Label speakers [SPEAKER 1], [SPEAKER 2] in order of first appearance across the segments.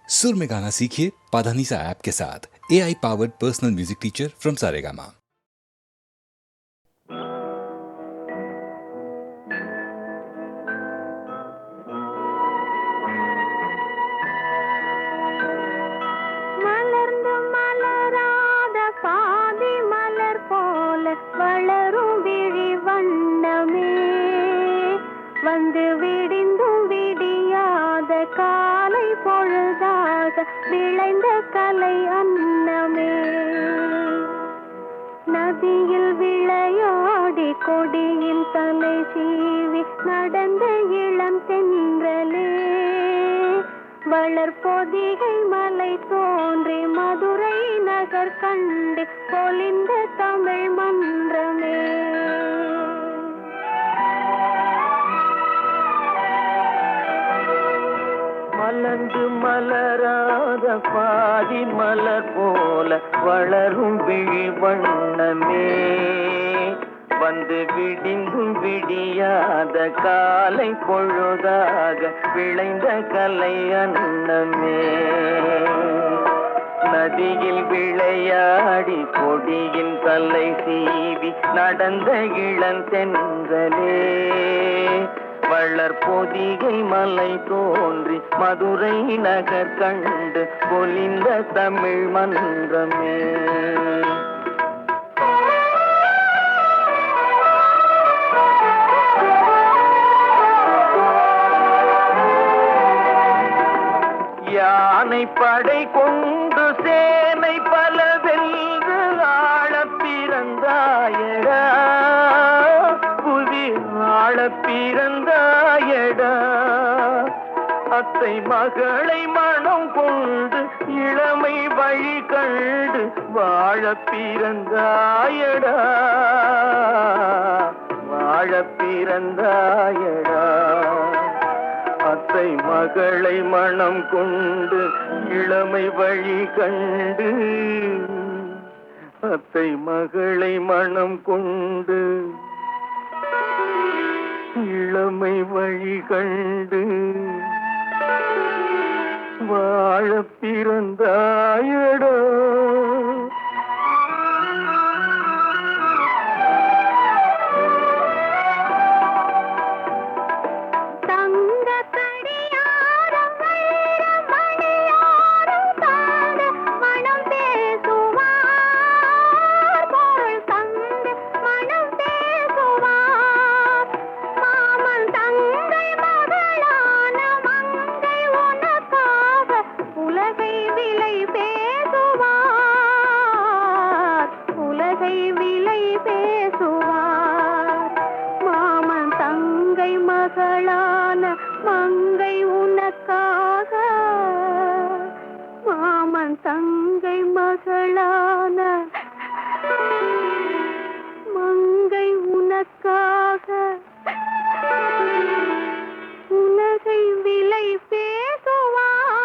[SPEAKER 1] सुर में गाना सीखिए पाधानीसा ऐप के साथ। AI powered personal music teacher from Saregama.
[SPEAKER 2] மலர்ந்து மலராத பாதி மலர் போல வளரும் விழி வண்ணமே, வந்து விடிந்தும் விடியாத காலை பொழுதாக விளைந்த கலை அன்னமே. நதியில் விளையாடி கொடியில் தலை சீவி நடந்த இளம் தென்றலே, வளர்பொதிகை மலை தோன்றி மதுரை நகர் கண்டு பொலிந்த தமிழ் மன்றமே.
[SPEAKER 3] மலர்ந்து மலராத பாதி மலர் போல வளரும் விழி வண்ணமே, வந்து விடிந்தும் விடியாத காலை பொழுதாக விளைந்த கலை அன்னமே. நதியில் விளையாடி கொடியின் தலை சீவி நடந்த இளந்தென்றலே, வளர்பொதிகை மலை தோன்றி மதுரை நகர் கண்டு பொலிந்த தமிழ் மன்றமே. யானை படை கொண்டு சேனை பல வென்று ஆளப் பிறந்தாயடா, புவி ஆளப் பிறந்தாயடா. அத்தை மகளை மனம் கொண்டு இளமை வழி கண்டு வாழப் பிறந்தாயடா, வாழப் பிறந்தாயடா. அத்தை மகளை மனம் கொண்டு இளமை வழி கண்டு, அத்தை மகளை மனம் கொண்டு இளமை வழி கண்டு வாழ பிறந்தாயடா.
[SPEAKER 2] மகளான மங்கை உனக்காக, மாமன் தங்கை மகளான மங்கை உனக்காக உலகை விலை பேசுவார்.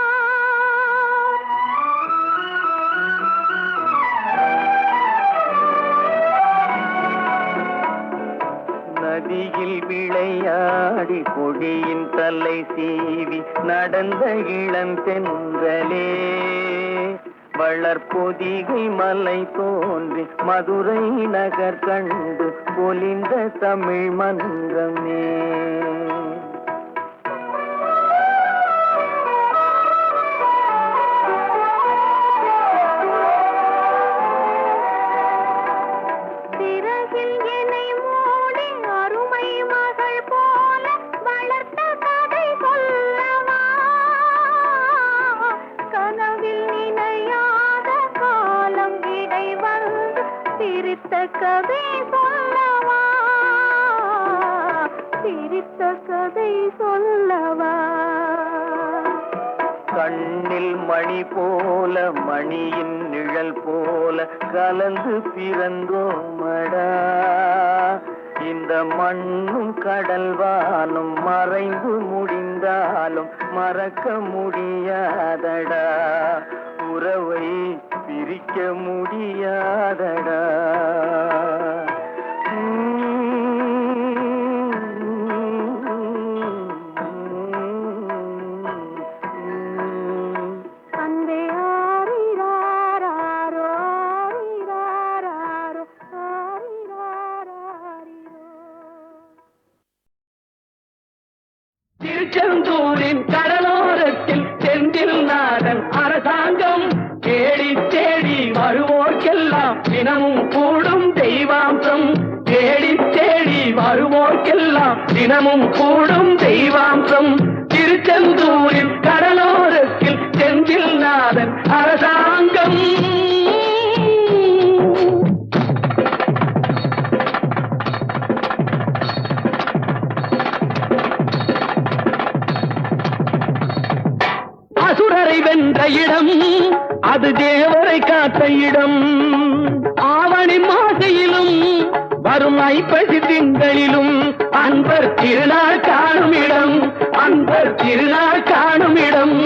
[SPEAKER 3] நதியில் விளையாடி கொடியின் தலை சீவி நடந்த இளந்தென்றலே, வளர்பொதிகை மலை தோன்றி மதுரை நகர் கண்டு பொலிந்த தமிழ் மன்றமே.
[SPEAKER 2] கதை சொல்லவா, சிரித்த கதை சொல்லவா.
[SPEAKER 3] கண்ணில் மணி போல மணியின் நிழல் போல கலந்து பிறந்தோமடா, இந்த மண்ணும் கடல்வானும் மறைந்து முடிந்தாலும் மறக்க முடியாதடா, உறவை பிரிக்க முடியாதடா. தினமும் கூடும் தெய்வாம்சம் திருச்செந்தூரின் கடலோரத்தில் செந்தில் நாதன் அரசாங்கம். அசுரரை வென்ற இடம் அது தேவரை காத்த இடம். ஆவணி மாசையிலும் வரும் ஐப்பசி திங்களிலும் அன்பர் திருநாள் காணும் இடம், அன்பர் திருநாள் காணும் இடம்.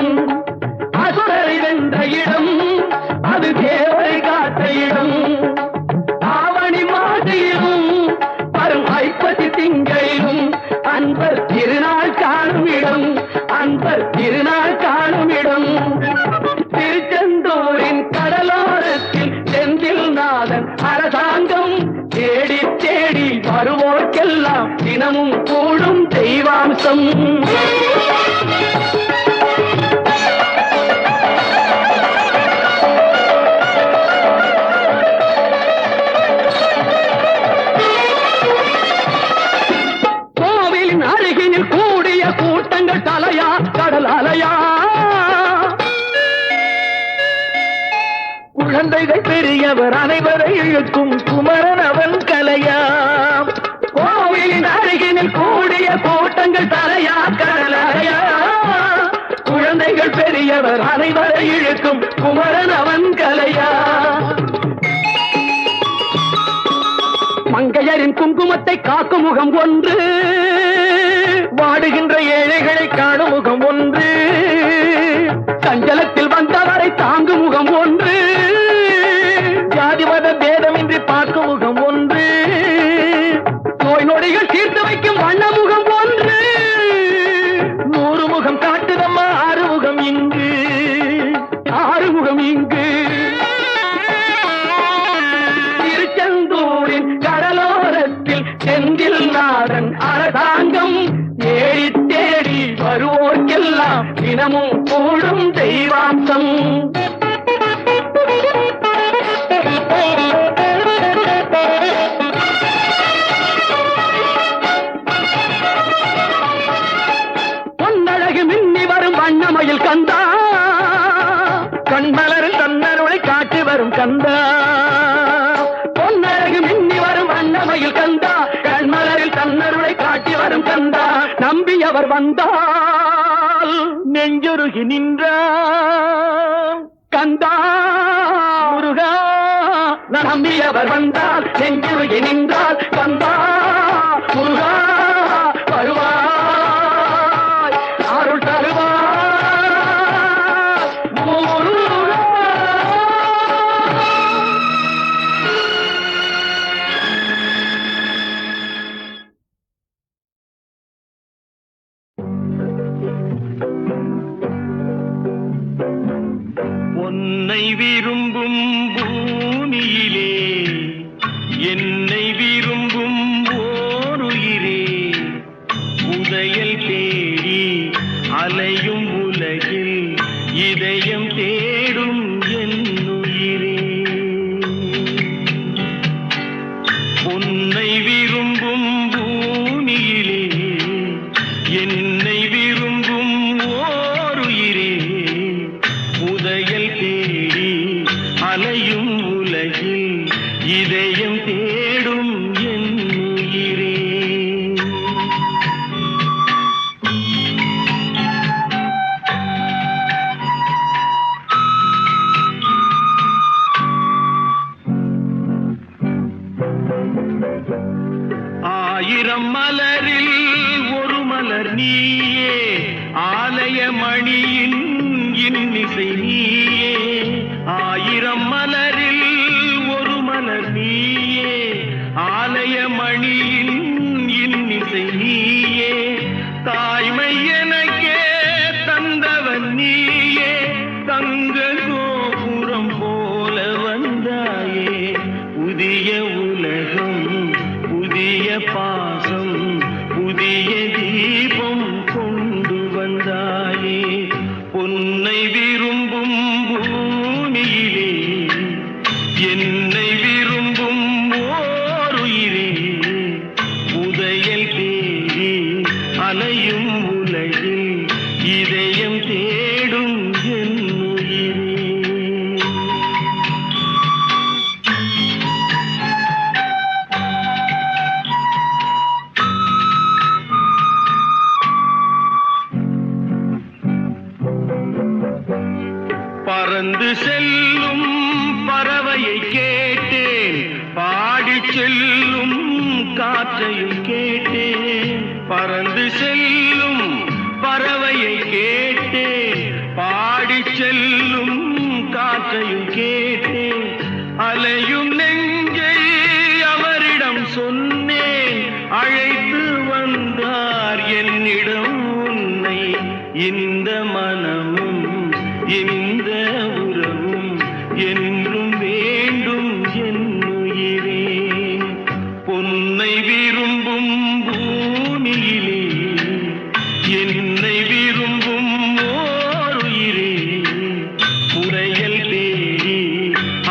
[SPEAKER 3] அசுரரை வென்ற இடம் அது தேவரை காத்த இடம். ஆவணி மாசையிலும் வரும் ஐப்பசி திங்களிலும் அன்பர் திருநாள் காணும் இடம், அன்பர் திருநாள் காணும் இடம். திருச்செந்தூரின் கடலோரத்தில் செந்தில் நாதன் அரசாங்கம். தேடி தேடி வருவோர்க்கெல்லாம் தினமும் கூடும் தெய்வாம்சம். கோவிலின் அருகினில் கூடிய கூட்டங்கள் தலையா கடல் அலையா. குழந்தைகள் பெரியவர் அனைவரை இழுக்கும் குமரன் அவன் கலையா. கோவிலின் அருகினில் கூடிய கூட்டங்கள் தலையா கடலையா. குழந்தைகள் பெரியவர் அனைவரை இழுக்கும் குமரன் அவன் கலையா. மங்கையரின் குங்குமத்தை காக்கும் முகம் ஒன்று, வாடுகின்ற ஏழைகளை காணும் முகம் ஒன்று. சஞ்சலத்தில் வந்தவரை தாங்கும் முகம் ஒன்று, ஜாதிமத பேதமின்றி பார்க்கும் முகம் ஒன்று. நோய் நொடிகள் தீர்த்து வைக்கும் வண்ண முகம் ஒன்று. 100 முகம் காட்டுதம்மா ஆறுமுகம் இங்கு, ஆறுமுகம் இங்கு. திருச்செந்தூரின் கடலோரத்தில் செந்தில் நாதன் அரசாங்கம். தேடி தேடி வருவோர்க்கெல்லாம் தினமும் கூடும் தெய்வாம்சம். பொன்னழகு மின்னி வரும் வண்ணமயில் கந்தா, கண்மலரில் தன்னருளை காட்டி வரும் கந்தா. பொன்னழகு மின்னி வரும் வண்ணமயில் கந்தா, கண்மலரில் தன்னருளை காட்டி வரும் கந்தா. நம்பியவர் வந்தால் நெஞ்சுருகி நின்றான் கந்தா முருகா. நம்பியவர் வந்தால் நெஞ்சுருகி நின்றால் கந்தா முருகா. வருவாய் அருள் தருவாய் முருகா. உன்னை விரும்பும் பூமியிலே என்னை விரும்பும் ஓருயிரே. உதயல் தேடி அலையும் உலகில் இதயம் தேடும் என்னுயிரே. உன்னை விரும்பும் பூமியிலே என்னை விரும்பும் ஓருயிரே. உதயல் தேடி அலையும் உலகில் இதயம் தேடும் என்னுயிரே. ஆயிரம் மலரில் ஒரு மலர் நீயே, ஆலய மணியின் இன்னிசை நீயே. ஆயிரம் மலரில் ஒரு மலர் நீயே, ஆலய மணியின் இன்னிசை நீயே. தாய்மை எனக்கே தந்தவன் நீயே, தங்க கோபுரம் போல வந்தாயே. புதிய உலகம் புதிய பாசம் புதிய தீபம் கொண்டு வந்தாயே. பொன்னை விரும்பும் பூமியிலே என்னை விரும்பும் ஓருயிரே. உதயல் தேடி பறந்து செல்லும் பறவையை கேட்டேன், பாடிச் செல்லும் காற்றையும் கேட்டேன். பறந்து செல்லும் பறவையை கேட்டேன், பாடிச் செல்லும் காற்றையும் கேட்டேன். அலையும் நெஞ்சை அவரிடம் சொன்னேன், அழைத்து வந்தார் என்னிடம் உன்னை. இந்த மனமும் இந்த உறவும் என்றும் வேண்டும் என்னுயிரே. பொன்னை விரும்பும் பூமியிலே என்னை விரும்பும் ஓருயிரே. புரையல் தேடி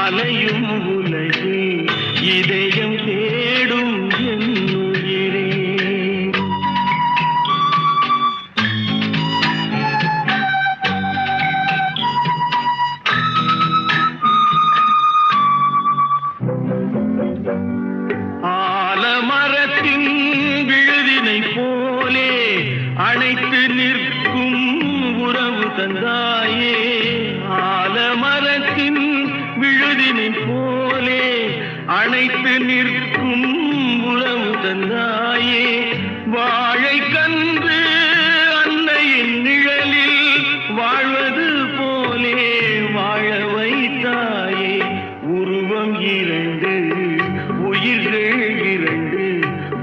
[SPEAKER 3] அலையும் உலகில் இதயம் தேடும் என்னுயிரே. ஆலமரத்தின் விழுதினை போலே அணைத்து நிற்கும் உறவு தந்தாயே. ஆலமரத்தின் விழுதினை போலே அணைத்து நிற்கும் உறவு தந்தாயே. வாழை கன்று அன்னையின் நிழலில் வாழ்வது போலே வாழ வைத்தாயே. உருவம் இரண்டு உயிர்கள் இரண்டு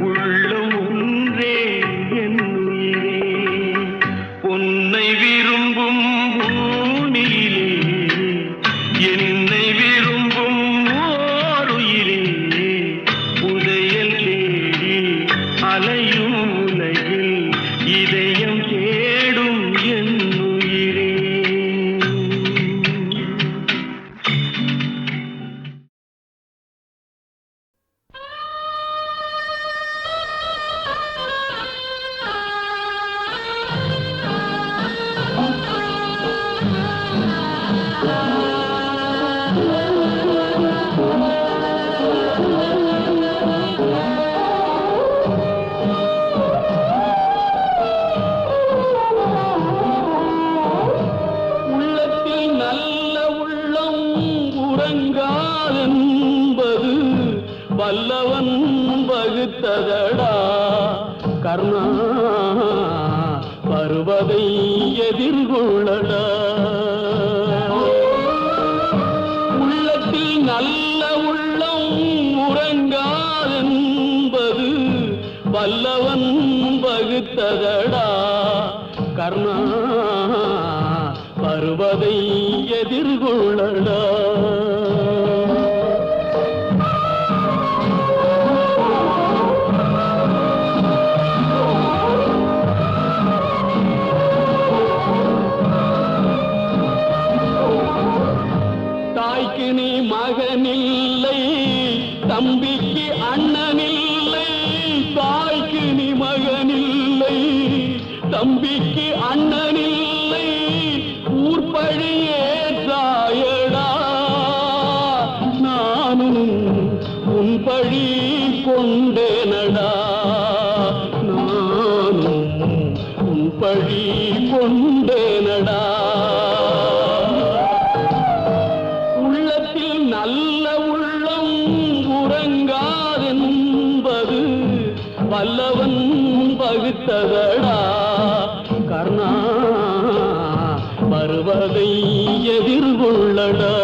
[SPEAKER 3] உள்ளம் ஒன்றே என்னுயிரே. பொன்னை விரும்பும் பூமியிலே என்னை விரும்பும் ஓருயிரே. புதையல் தேடி அலையும் உலகில் இதயம் தேடும் என்னுயிரே. உள்ளத்தில் நல்ல உள்ளம் உறங்காதென்பது வல்லவன் வகுத்ததடா கர்ணா. வருவதை எதிர்கொள்ளடா. உள்ளத்தில் நல்ல உள்ளம் உறங்காதென்பது வல்லவன் வகுத்ததடா கர்ணா. வருவதை எதிர்கொள்ளடா. தாய்க்கு நீ மகனில்லை, தம்பிக்கு அண்ணனில்லை. தாய்க்கு நீ மகனில்லை, தம்பிக்கு அண்ணனில்லை. ஊர்பழியே தாயடா. நானும் உன் பழி கொண்டேனடா. நானும் உன் பழி கொண்டேனடா. உள்ளத்தில் நல்ல உள்ளம் உறங்காதென்பது வல்லவன் வகுத்ததடா கர்ணா. வருவதை எதிர்கொள்ளடா.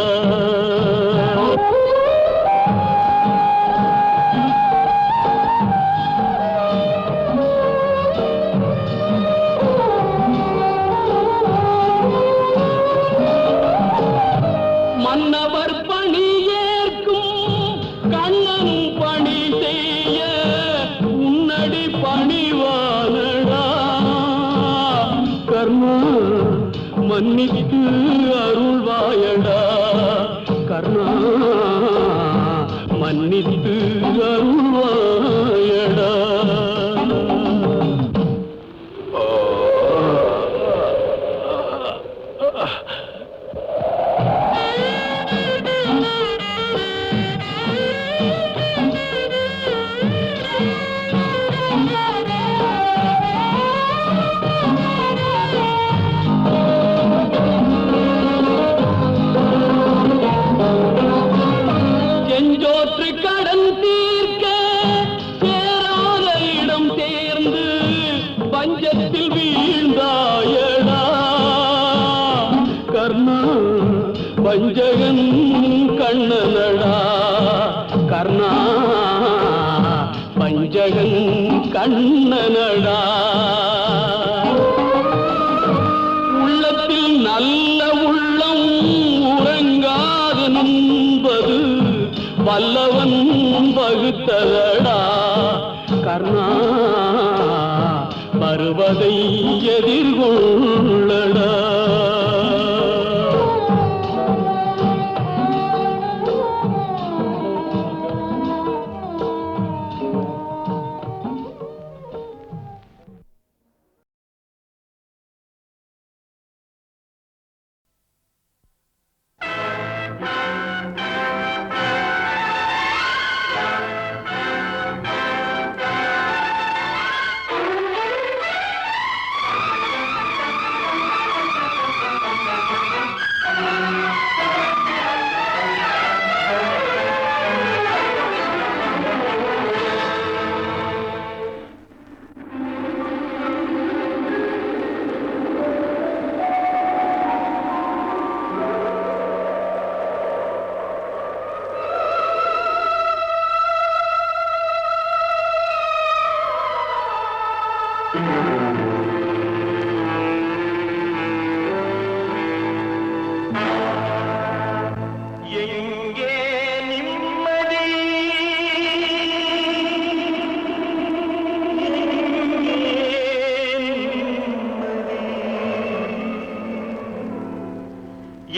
[SPEAKER 3] மன்னவர் பணி ஏற்கும் கண்ணன் பணி செய்ய உன்னடி பணிவானடா கர்ணா. மன்னித்து அருள்வாயடா கர்ணா. மன்னித்து அருள்வாயடா. வஞ்சகன் கண்ணனடா கர்ணா பஞ்சகன் கண்ணனடா உள்ளத்தில் நல்ல உள்ளம் உறங்காது நம்பது வல்லவன் வகுத்ததடா கர்ணா வருவதை எதிர்கொள்ளடா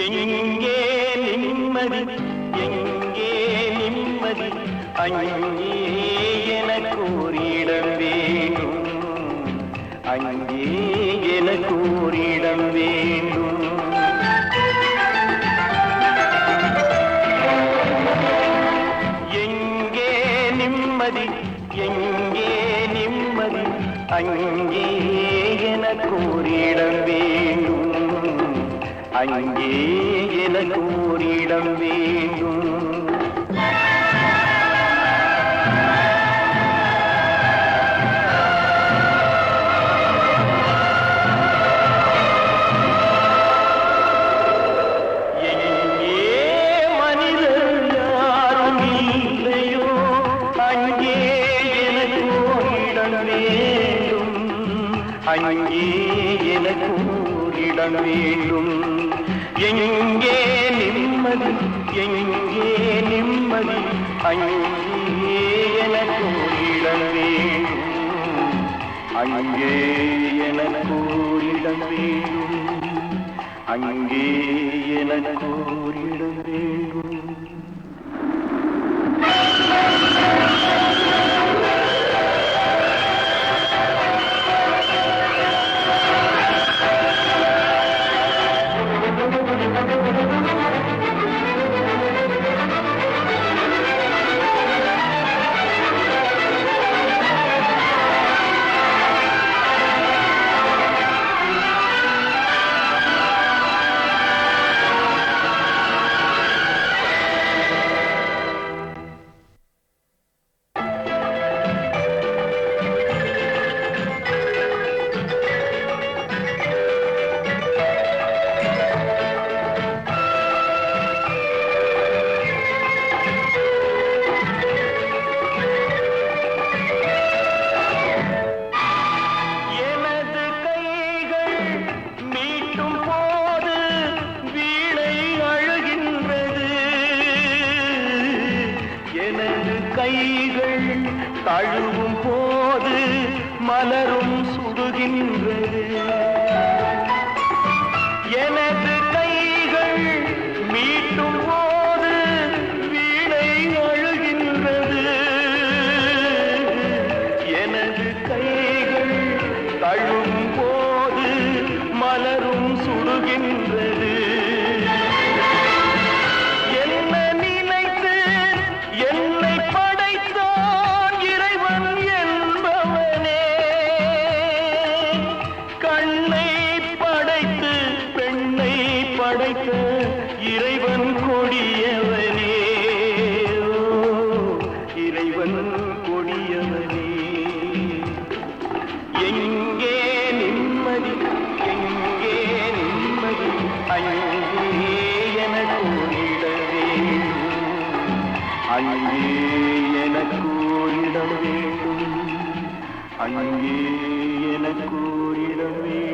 [SPEAKER 4] எங்கே நிம்மதி, எங்கே நிம்மதி, அங்கே
[SPEAKER 3] அங்கே எனக்கு ஓரிடம் வேண்டும், அங்கே எனக்கு ஓரிடம் வேண்டும்.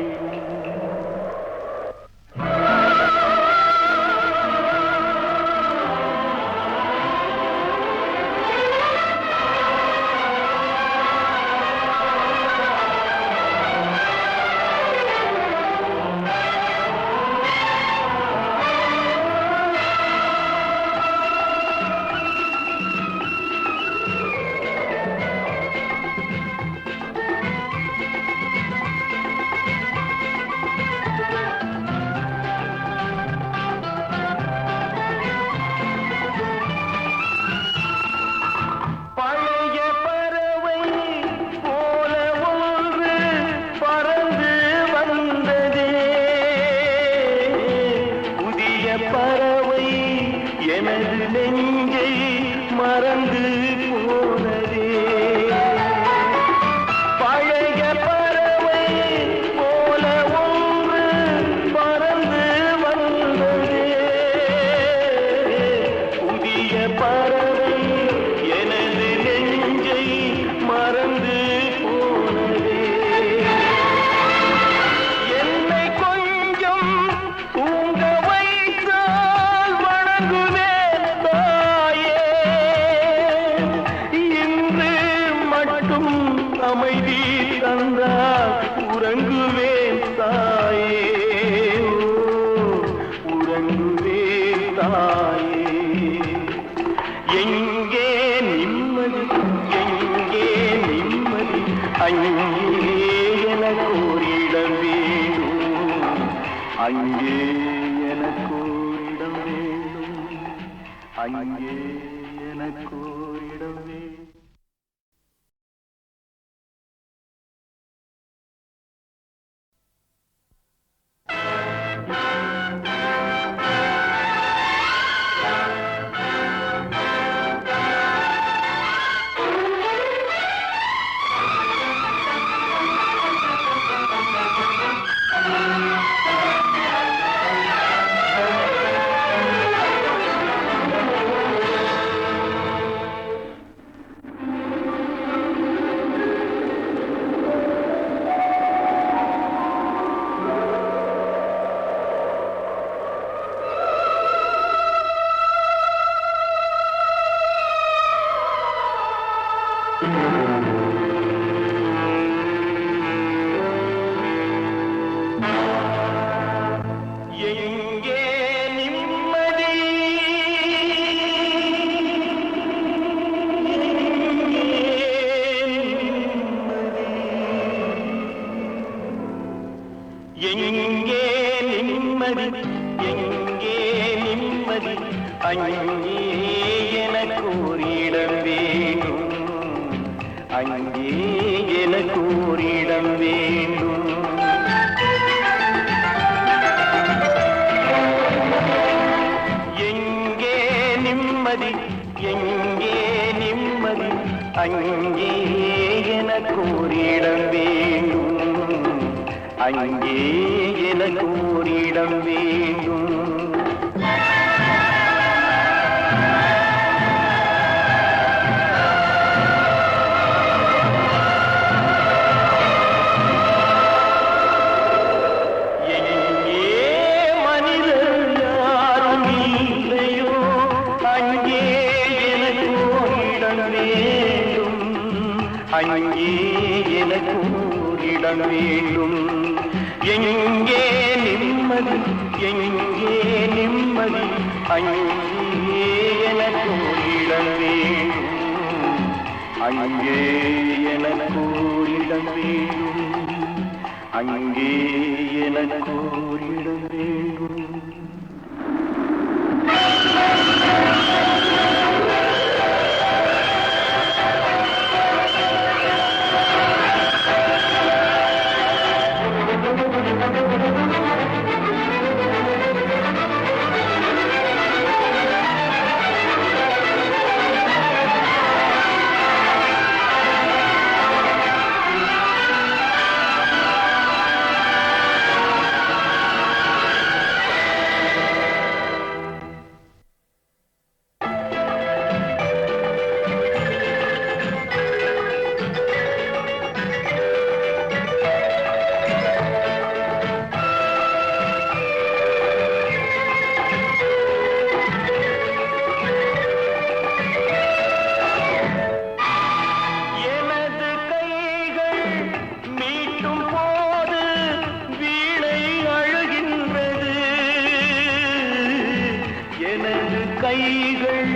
[SPEAKER 3] கைகள்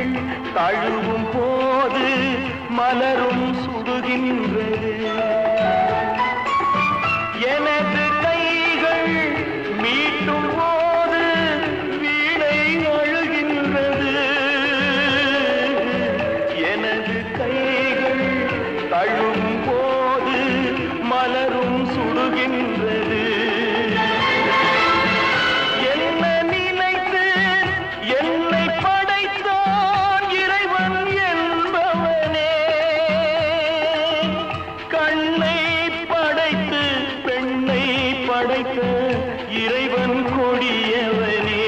[SPEAKER 3] தழுவும் போது மலரும் சுடுகின்றது. எனது கைகள் மீட்டும் போது வீணை அழுகின்றது. எனது கைகள் தழுவும் போது மலரும் சுடுகின்றது. என்ன நினைத்து என்னை படைத்தான் இறைவன் என்பவனே. கண்ணை படைத்து பெண்ணை படைத்த இறைவன் கொடியவனே.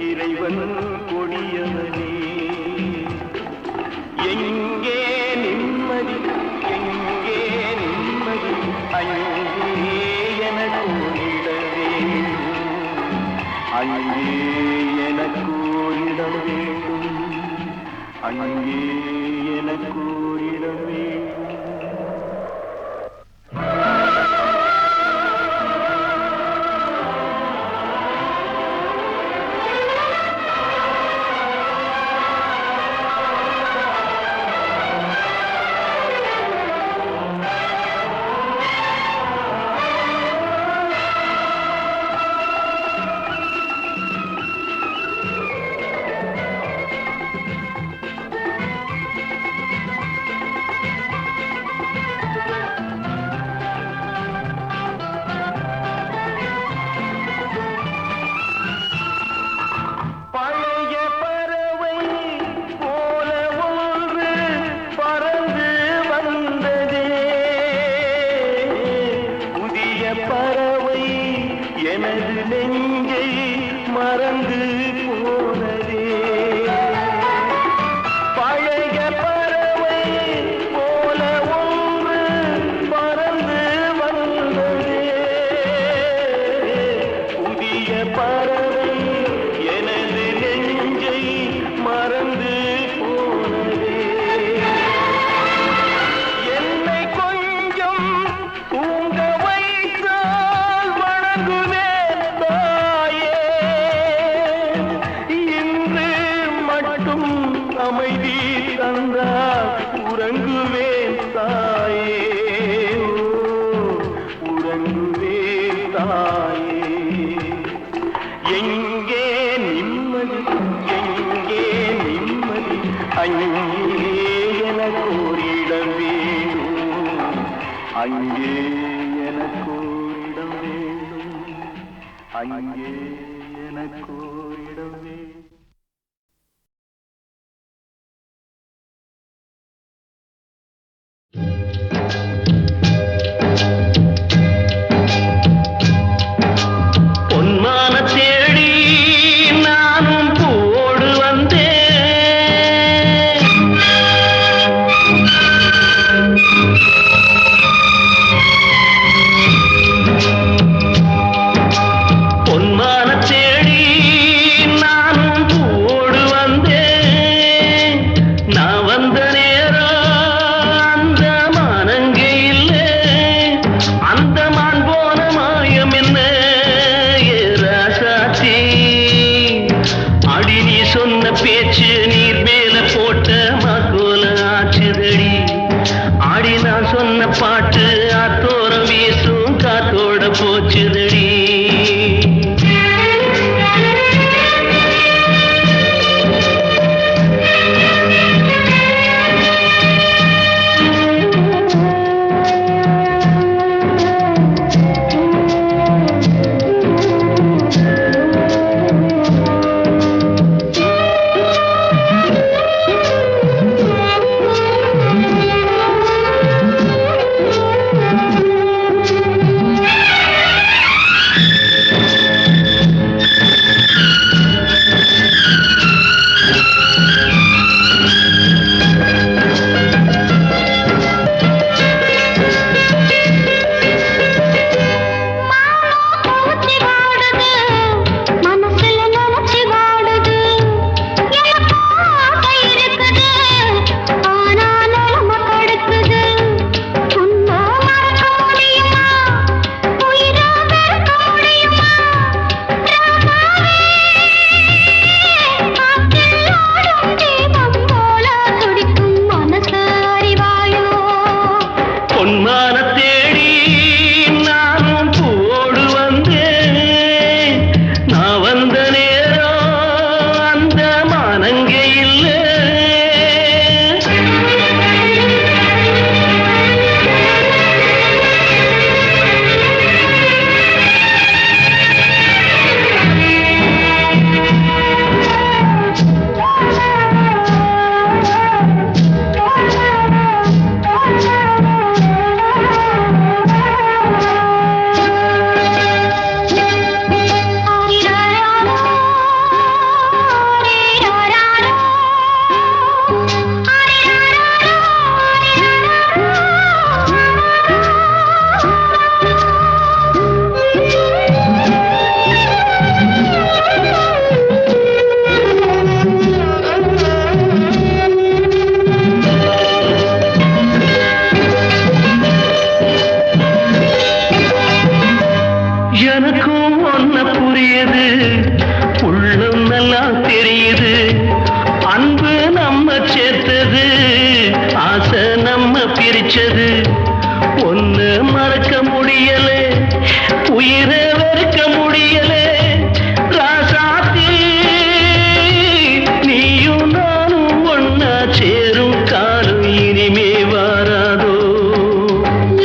[SPEAKER 3] இறைவன் கொடியவனே. எங்கே நிம்மதி, எங்கே நிம்மதி, அங்கே எனக்கு ஓரிடவே, அங்கே எனக்கு ஓரிடம் வேண்டும், அங்கே எனக்கு ஓரிடம் வேண்டும். பழைய பறவை போல ஒன்று பறந்து வந்ததே. புதிய பறவை எனது நெஞ்சை மறந்து போனதே. பழைய பறவை போல ஒன்று பறந்து வந்ததே. புதிய பறவை எனது நெஞ்சை மறந்து போனதே. என்னை கொஞ்சம் தூங்க வைத்தால் வணங்குவேன் தாயே. இன்று மட்டும் அமைதி தந்தால் உறங்குவேன் தாயே. உறங்குவேன் தாயே. எங்கே நிம்மதி, எங்கே நிம்மதி, அங்கே எனக்கு ஓரிடம் வேண்டும், அங்கே எனக்கு ஓரிடம் வேண்டும், அங்கே எனக்கு ஓரிடம் வேண்டும். பொன்மான தேடி நானும் பூவோடு வந்தேன். பொன்மான தேடி நானும் பூவோடு வந்தேன். நான் வந்த நேரம் அந்த மானங்கே இல்லை. அந்த மான் போன மாயம் என்ன ஏராசாச்சி. அடி நீ சொன்ன பேச்சு நீர் மேல போட்ட மகோல ஆச்சுதடி. ஆடி நான் சொன்ன பாட்டு ஆத்தோரம் வீசும் காத்தோட போச்சுதடி. உள்ளம் நல்லா தெரியுது. அன்பு நம்ம சேர்த்தது, ஆசை நம்ம பிரிச்சது. ஒன்னு மறக்க முடியல, உயிரை வெறுக்க முடியல. ராசாத்தி நீயும் நானும் ஒன்னா சேரும் காலம் இனிமே வாராதோ.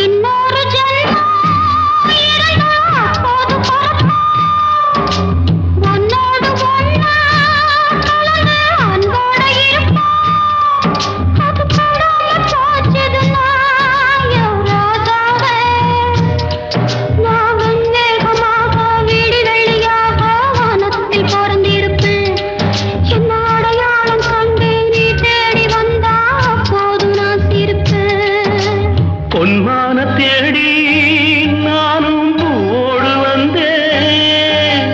[SPEAKER 2] இன்னொரு ஜென்மம் இருந்தா அப்போது பிறப்போம். உன்னோடு ஒன்னா கலந்து அன்போட இருப்போம். அது படாம போச்சதுன்னா என் ராஜாவே. நான் வெண்மேகமாக வீடு வெள்ளியாக வானத்தில் பறந்திருப்பேன். என்ன அடையாளம் கண்டு நீ தேடி வந்தா அப்போது நான் சிரிப்பேன்.
[SPEAKER 3] பொன்மான தேடி நானும் பூவோடு வந்தேன்.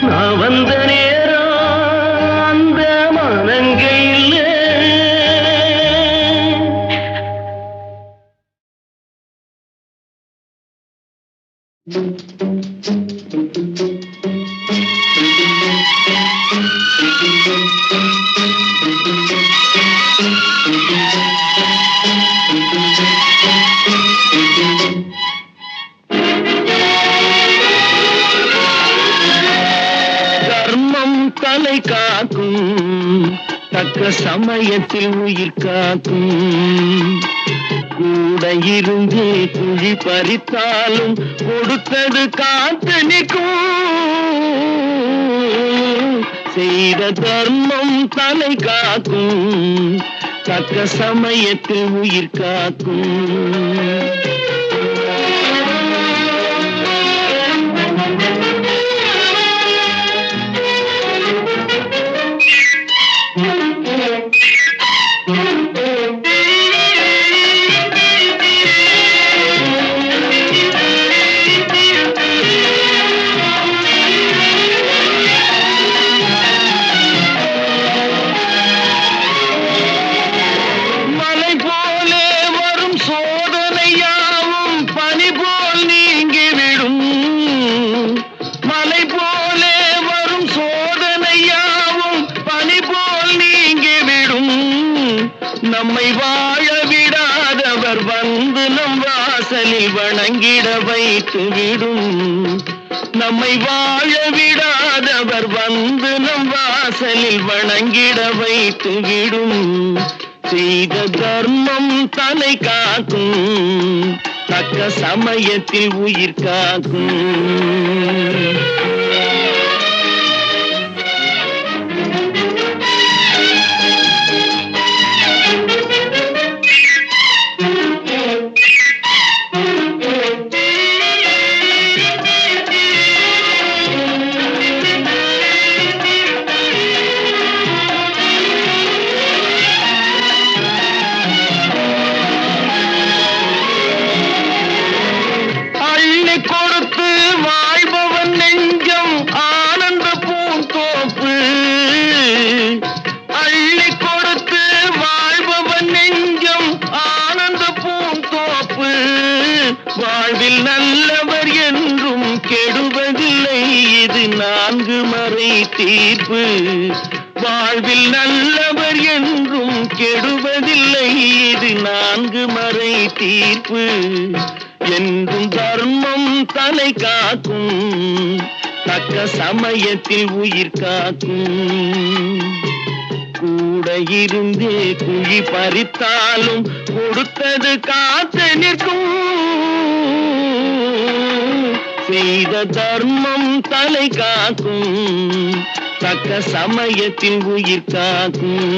[SPEAKER 3] நான் வந்த நேரம் அந்த மனங்க இல்லை. தர்மம் தலை காக்கும், தக்க சமயத்தில் உயிர் காக்கும். கூட இருந்து குழி பறித்தாலும் கொடுத்தது காத்து நிற்கும். செய்த தர்மம் தலை காக்கும், தக்க சமயத்தில் உயிர் காக்கும். மலை போலே வரும் சோதனையாவும் பனி போல் நீங்கிவிடும். மலை போலே வரும் சோதனையாவும் பனி போல் நீங்கிவிடும். நம்மை வாழ விடாதவர் வந்து நம் வாசலில் வணங்கிட வைத்து விடும். நம்மை வாழ விடாதவர் வந்து நம் வாசலில் வணங்கிட வைத்து விடும். செய்த தர்மம் தலை காக்கும், தக்க சமயத்தில் உயிர் காக்கும். அள்ளி கொடுத்து வாழ்பவன் நெஞ்சம் ஆனந்த பூந்தோப்பு. அள்ளி கொடுத்து வாழ்பவன் நெஞ்சம் ஆனந்த பூந்தோப்பு. வாழ்வில் நல்லவர் என்றும் கெடுவதில்லை, இது 4 மறை தீர்ப்பு. வாழ்வில் நல்லவர் என்றும் கெடுவதில்லை, இது 4 மறை தீர்ப்பு. என்றும் தர்மம் தலை காக்கும், தக்க சமயத்தில் உயிர் காக்கும். கூட இருந்தே குழி பறித்தாலும் கொடுத்தது காத்து நிற்கும். செய்த தர்மம் தலை காக்கும், தக்க சமயத்தில் உயிர் காக்கும்.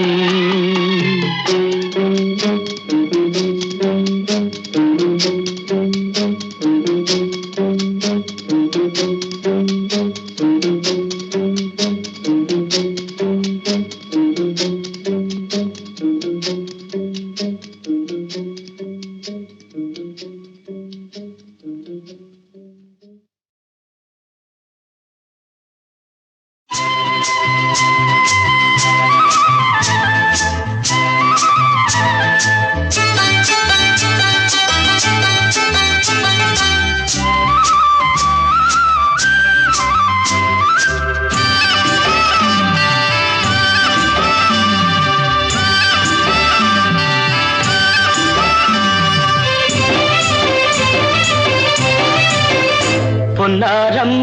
[SPEAKER 3] பொன்னாரம்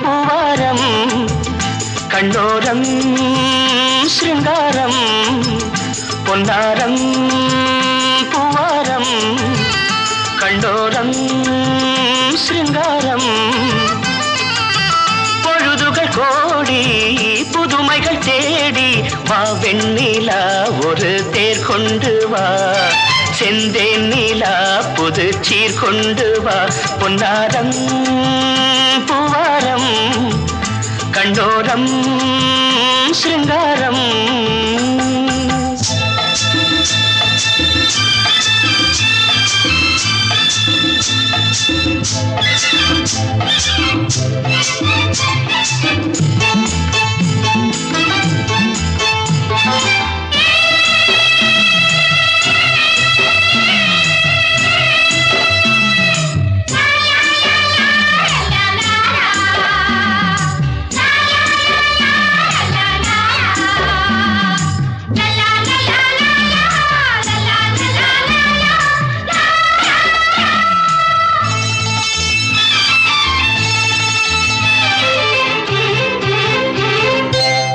[SPEAKER 3] பூவாரம் கண்ணோரம் சிருங்காரம் பொன்னாரம் பூவாரம் கண்டோரம் சிருங்காரம் பொழுதுகள் கோடி புதுமைகள் தேடி வா வெண்ணிலா ஒரு தேர் கொண்டு வா செந்தேன் நீலா புது சீர் கொண்டு வா பொன்னாரம் பூவாரம் கண்டோரம் சிருங்காரம்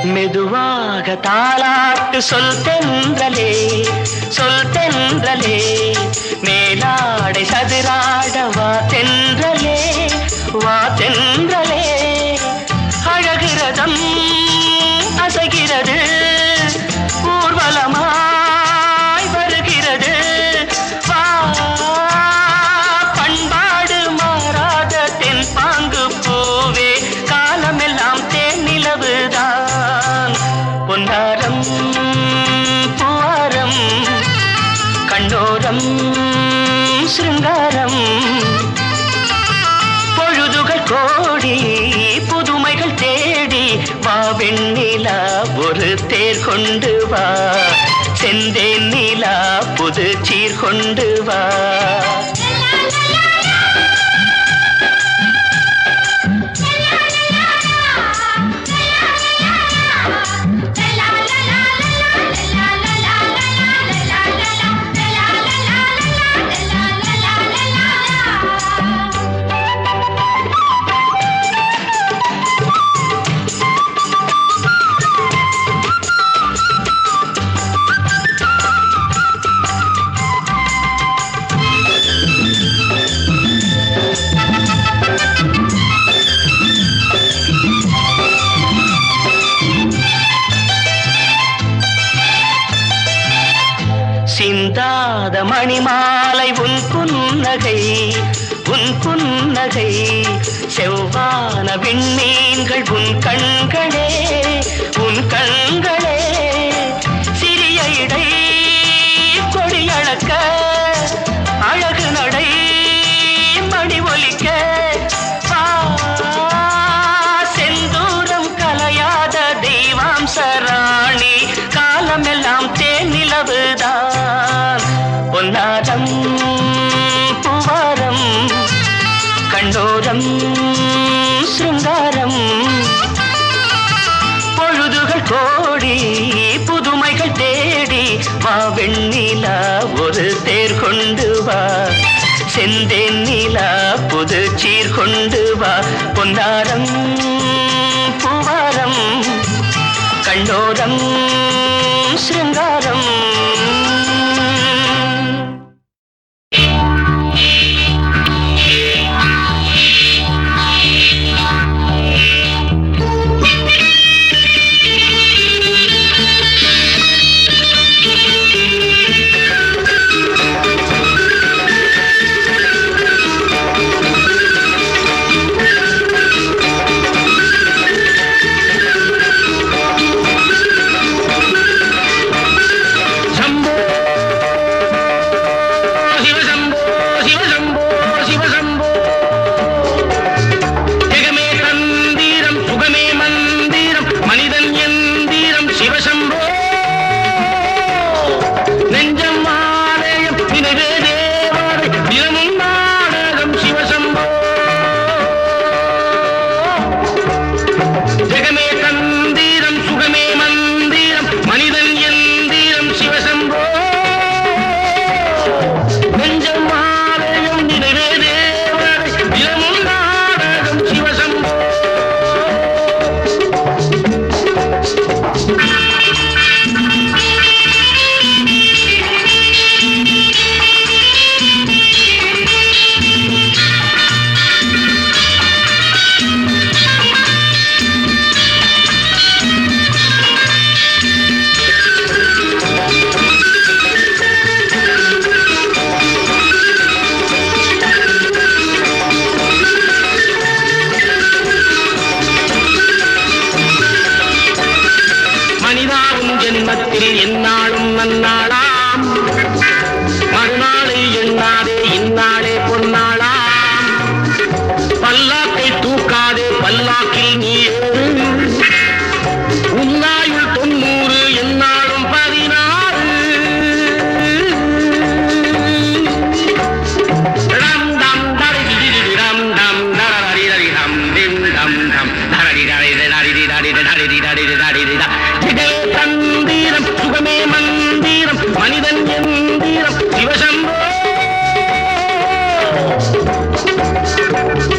[SPEAKER 3] மெதுவாக தாலாட்டு சொல் தென்றலே மேலாடை சதுராட வா தென்றலே அழகிறதம் அசைகிறது ஊர்வலமாய் வருகிறது வா பண்பாடு மாறாத தென் பாங்கு பூவே காலமெல்லாம் தேன் நிலவுதான் பொன்னாரம் பூவாரம் கண்ணோரம் சிருங்காரம் பொழுதுகள் கோடி புதுமைகள் தேடி வா வெண்ணிலா ஒரு தேர் கொண்டு வா செந்தேன் நீலா புது சீர் கொண்டு வா சிந்தாத மணிமாலை உன் புன்னகை செவ்வான விண்மீன்கள் உன் கண்களே சிறிய இடை கொடியளக்க அழகு நடை மணி ஒலிக்க செந்தூரம் கலையாத தெய்வாம்சராணி காலமெல்லாம் தேன் நிலவுதான் பொன்னாரம் பூவாரம் கண்டோரம் சிருங்காரம் பொழுதுகள் கோடி புதுமைகள் தேடி வா வெண்ணிலா ஒரு தேர் கொண்டு வா செந்தேன் நீலா புது சீர் கொண்டு வா பொன்னாரம் பூவாரம் கண்டோரம் சிருங்காரம் ஜென்மத்தில் எந்நாளும் நன்னாளாம் மறுநாளை எண்ணாதே இந்நாளே பொன்னாளாம் பல்லாக்கை தூக்காதே பல்லாக்கில் நீ ஏறு உன்னாயுள் 90 எந்நாளும் 16 ரம் தம் தரி ரம் தம் தரி தரி ரம் திம் தம் தம் தரி தரி தரி தரி தரி தரி தரி ஜெகே தந்திரம் சுகமே மந்திரம் மனிதன் எந்திரம் சிவசம்போ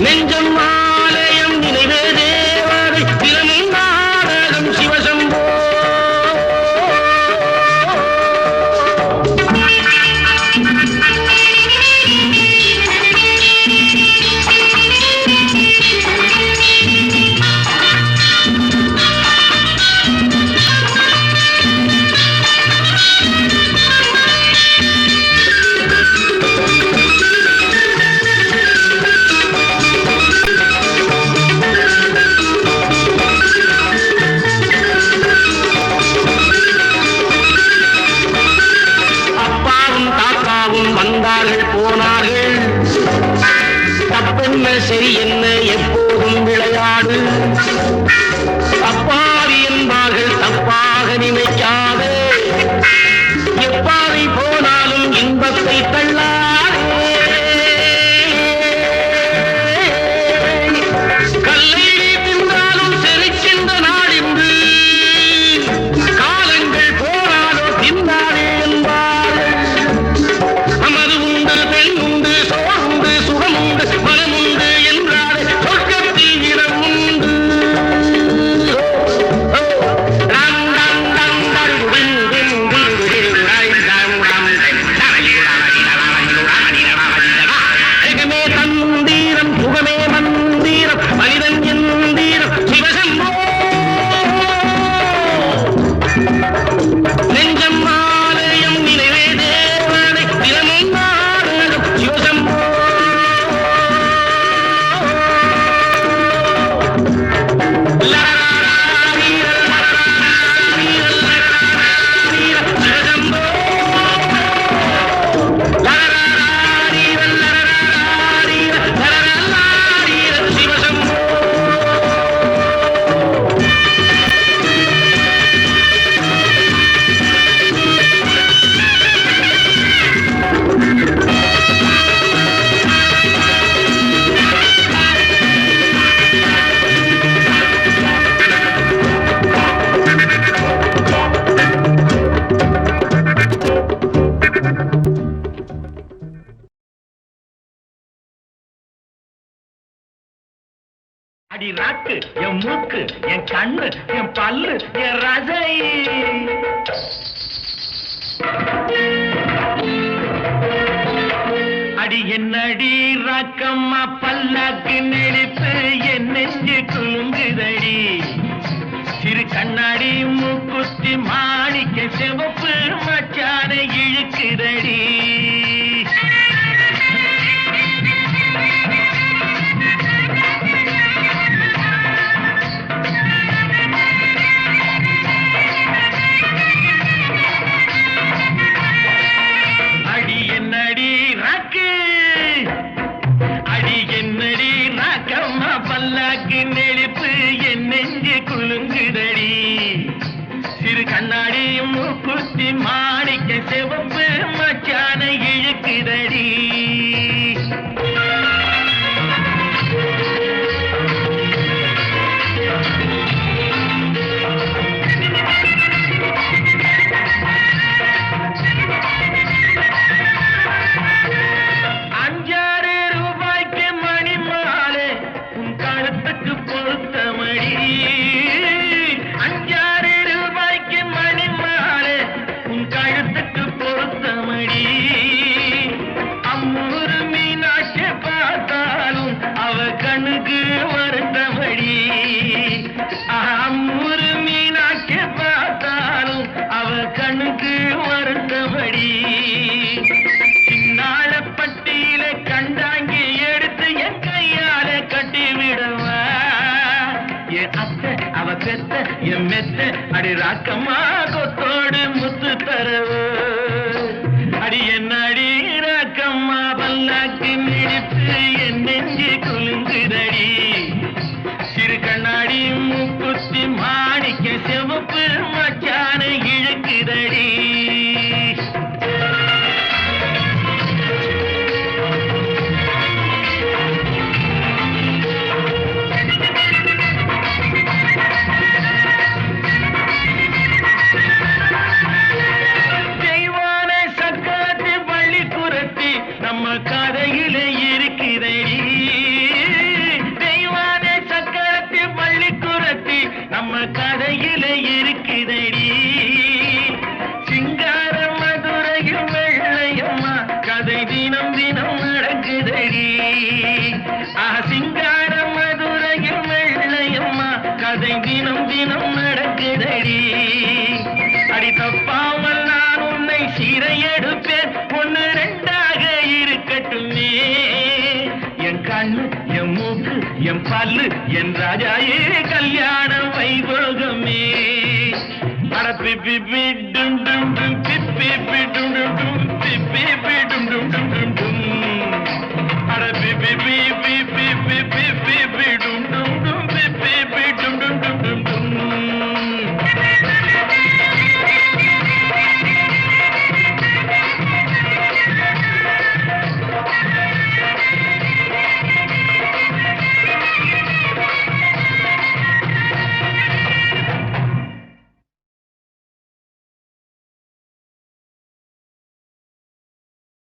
[SPEAKER 3] நெஞ்சம் ஆலயம் நினைவே தேவதை தினமும் நாடகம் சிவசம்போ வந்தார்கள் போனார்கள் தப்பென்ன சரி என்ன எப்போதும் விளையாடு அப்பாவி என்பார்கள் தப்பாக நினைக்காது எப்பாவை போனாலும் இன்பத்தை தள்ளாதே கல்லை தின்றாலும் செரிக்கின்ற நாடின்று காலங்கள் போனாலோ தின்னாதே என்பார்கள் அமது உண்டு பெண் உண்டு சோறுண்டு சுகமுண்டு மனமுண்டு என்றாலே சொர்க்கத்தில் இடம் உண்டு ரம் ரம் ரம் தருவின் ஜெகமே தந்தீரம் சுகமே மந்தீரம் மனிதன் எந்தீரம் சிவசம்போ நெஞ்சம் ஆலயம் நினைவே தேவனை தினமும் நாடகம் சிவசம்போ அடி ராக்கு என் மூக்கு என் கண்ணு என் பல்லு என் ரசை அடி என்னடி ராக்கம்மா பல்லாக்கு நெளித்து என் நெஞ்சு குலுங்குதடி சிறு கண்ணாடி மூக்குத்தி மாணிக்க சிவப்பு மச்சான இழுக்குதடி அடி என்னடி ராக்கு அடி என்னடி ராக்கம்மா பல்லாக்கு நெளிப்பு என் நெஞ்சு குலுங்குதடி சிறு கண்ணாடி மூக்குத்தி மாணிக்க சிவப்பு மச்சான இழுக்குதடி ரூபாய்க்கு மணி மாலை உன் கழுத்துக்கு பொருத்தமடி அவ பெத்த என் மெத்த அடி ராக்கம்மா கொத்தோடு முத்து தரவு அடி என்ன அடி ராக்கம்மா பல்லாக்கு மிடிப்பு என் நெஞ்சு குலுங்குதடி சிறு கண்ணாடி மூக்குத்தி மாணிக்க செவப்பு மச்சான இழுக்குதடி நம்ம கதையில இருக்கிறடி தெய்வான சக்கரத்தி பள்ளிக்குரத்தி நம்ம கதையில இருக்கிறடி சிங்கார மதுரையில் வெள்ளையம்மா கதை தினம் தினம் நடக்குதடி சிங்கார மதுரையில் வெள்ளையம்மா கதை தினம் தினம் நடக்குதடி அடி தப்பாமல் நான் உன்னை சிறையெடுப்பேன் ஒன்னு ரெண்டாக இருக்கட்டுமே என் கண்ணு என் மூக்கு என் பல்லு என் ராஜாயே கல்யாண வைபோகமே அட பிப்பி டும் டும் பிப்பி டும் டும்